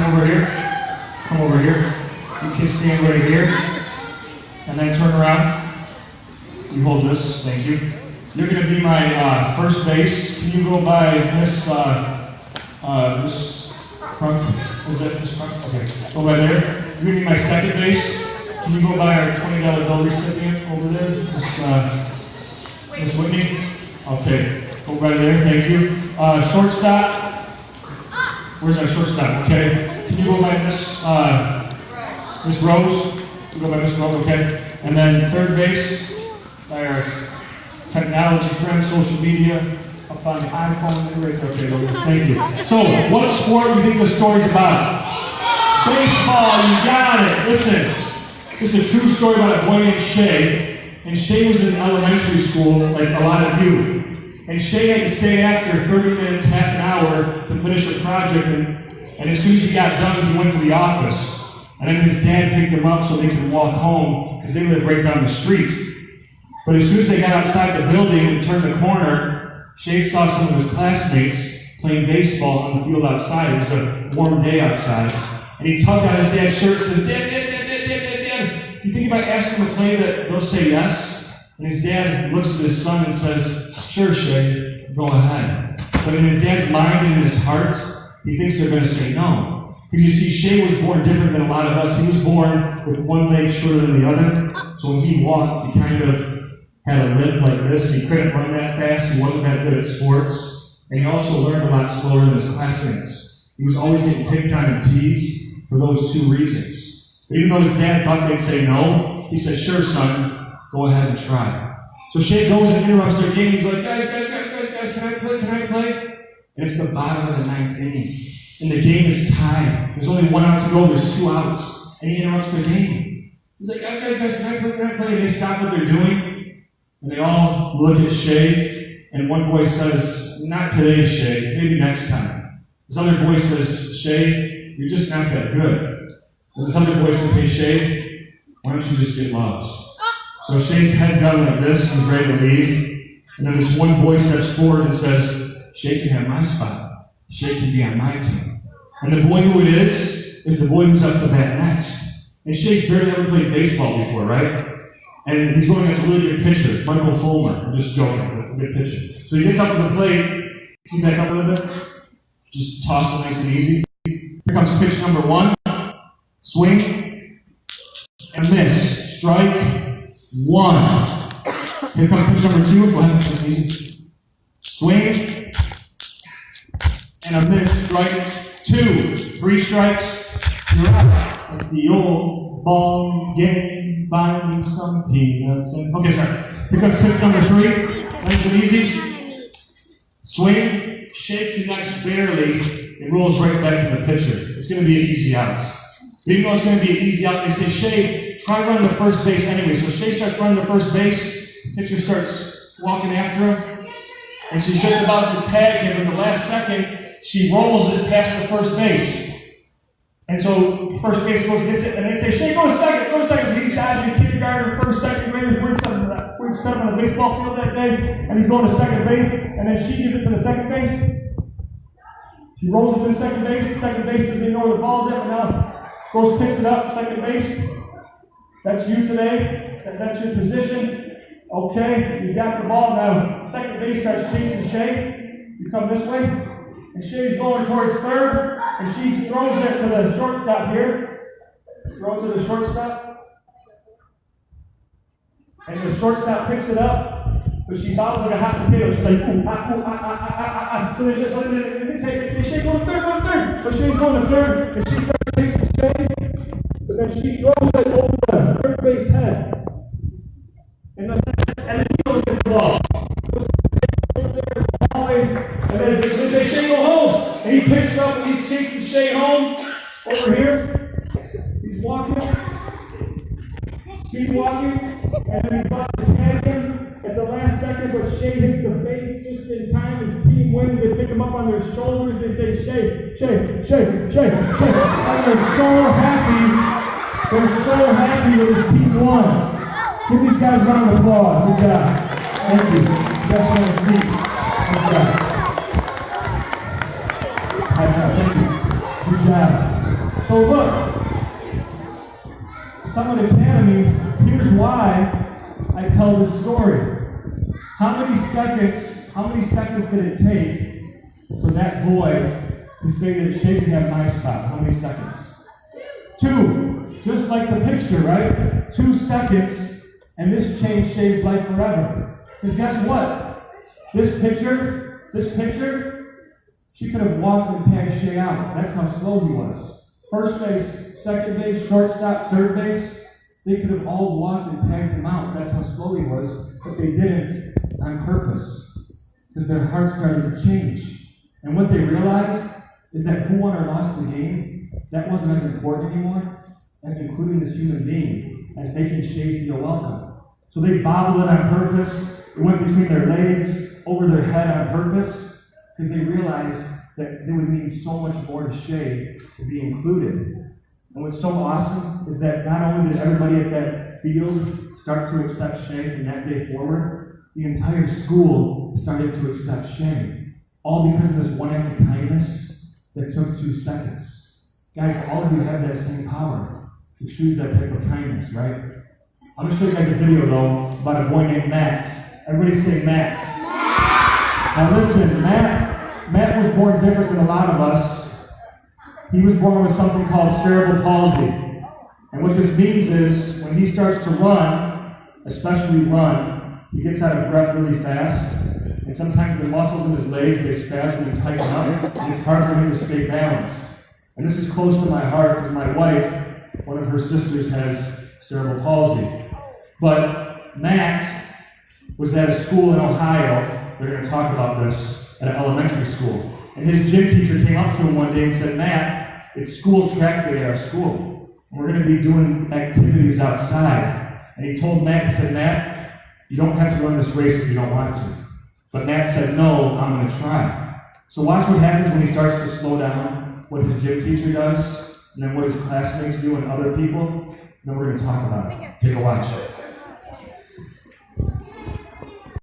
come over here. Come over here. You can stand right here. And then turn around. You hold this, thank you. You're going to be my first base. Can you go by Miss Crunk? Is that Miss Crunk? Okay. Go by there. You're going to be my second base. Can you go by our $20 bill recipient over there? Miss Whitney? Okay. Go by there, thank you. Shortstop. Where's our shortstop? Okay. Can you go by Miss Rose? You go by Miss Rose, okay. And then third base, by our technology friend, social media, up on the iPhone, right there. Okay, thank you. So, what sport do you think the story's about? Baseball, you got it. Listen, this is a true story about a boy named Shay, and Shay was in elementary school, like a lot of you. And Shay had to stay after 30 minutes, half an hour, to finish a project, and as soon as he got done, he went to the office. And then his dad picked him up so they could walk home, because they lived right down the street. But as soon as they got outside the building and turned the corner, Shay saw some of his classmates playing baseball on the field outside. It was a warm day outside. And he tugged on his dad's shirt and says, Dad, you think if I ask them to play that they'll say yes? And his dad looks at his son and says, sure, Shay, go ahead. But in his dad's mind and in his heart, he thinks they're going to say no. Because you see, Shay was born different than a lot of us. He was born with one leg shorter than the other. So when he walked, he kind of had a limp like this. He couldn't run that fast. He wasn't that good at sports. And he also learned a lot slower than his classmates. He was always getting picked on and teased for those two reasons. But even though his dad thought they'd say no, he said, sure, son, go ahead and try. So Shay goes and interrupts their game. He's like, guys, can I play? And it's the bottom of the ninth inning. And the game is tied. There's only 1 out to go. There's 2 outs. And he interrupts their game. He's like, guys, can I play? And they stop what they're doing. And they all look at Shay. And one boy says, not today, Shay. Maybe next time. This other boy says, Shay, you're just not that good. And this other boy says, hey, Shay, why don't you just get lost? So Shay's head's down like this. He's ready to leave. And then this one boy steps forward and says, Shay can have my spot. Shay can be on my team. And the boy who it is the boy who's up to bat next. And Shay's barely ever played baseball before, right? And he's going against a really good pitcher, Michael Fulmer. I'm just joking, a good pitcher. So he gets up to the plate. Can you back up a little bit? Just toss it nice and easy. Here comes pitch number 1. Swing. And miss. Strike 1. Here comes pitch number 2. Go ahead, that's easy. Swing. And a miss, strike 2. 3 strikes, you're out. Like the old ball game, buying some peanuts. Okay, sorry. Here comes pitch number 3. Nice and easy. Swing, shake, connects barely. It rolls right back to the pitcher. It's going to be an easy out. Even though it's going to be an easy out, they say, Shay, try running to first base anyway. So Shay starts running to first base. Pitcher starts walking after him. And she's just about to tag him in the last second. She rolls it past the first base. And so first base coach gets it, and they say, Shay, go to second. So he's dodging kindergarten, first, second grade, week 7 on the baseball field that day, and he's going to second base, and then she gives it to the second base. She rolls it to the second base. Second base doesn't even know where the ball's at, but now goes, picks it up, second base. That's you today. That's your position. Okay, you got the ball. Now second base starts chasing Shay. You come this way. And Shay's going towards third, and she throws it to the shortstop here. Throw it to the shortstop. And the shortstop picks it up, but she bounces like a hot potato. She's like, ooh, So they say, Shay, go to third. So Shay's going to third, and she starts chasing Shay, but then she throws it over the third base head. And then he goes to the ball. And then they say, Shay, go home. And he picks up and he's chasing Shay home over here. He's walking. Keep walking. And then he's about to tag him at the last second, but Shay hits the base just in time. His team wins. They pick him up on their shoulders. They say, Shay. And they're so happy. They're so happy that his team won. Give these guys a round of applause. Good job. Thank you. You guys want to see. Good job. Thank you. Good job. So look, Summit Academy, here's why I tell this story. How many seconds did it take for that boy to say that Shay can have my spot? How many seconds? 2. Just like the picture, right? 2 seconds, and this changed Shay's life forever. Because guess what? This picture, she could have walked and tagged Shay out. That's how slow he was. First base, second base, shortstop, third base, they could have all walked and tagged him out. That's how slow he was, but they didn't on purpose because their hearts started to change. And what they realized is that who won or lost the game, that wasn't as important anymore as including this human being, as making Shay feel welcome. So they bobbled it on purpose. It went between their legs, over their head on purpose, because they realized that it would mean so much more to Shay to be included. And what's so awesome is that not only did everybody at that field start to accept Shay from that day forward, the entire school started to accept Shay. All because of this one act of kindness that took 2 seconds. Guys, all of you have that same power to choose that type of kindness, right? I'm going to show you guys a video, though, about a boy named Matt. Everybody say Matt. Now listen, Matt was born different than a lot of us. He was born with something called cerebral palsy. And what this means is, when he starts to run, especially run, he gets out of breath really fast. And sometimes the muscles in his legs, they spasm and tighten up. And it's hard for him to stay balanced. And this is close to my heart because my wife, one of her sisters, has cerebral palsy. But Matt was at a school in Ohio. They're going to talk about this at an elementary school. And his gym teacher came up to him one day and said, "Matt, it's school track day at our school. And we're going to be doing activities outside." And he told Matt, he said, "Matt, you don't have to run this race if you don't want to." But Matt said, "No, I'm going to try." So watch what happens when he starts to slow down, what his gym teacher does, and then what his classmates do and other people. And then we're going to talk about it. Take a watch.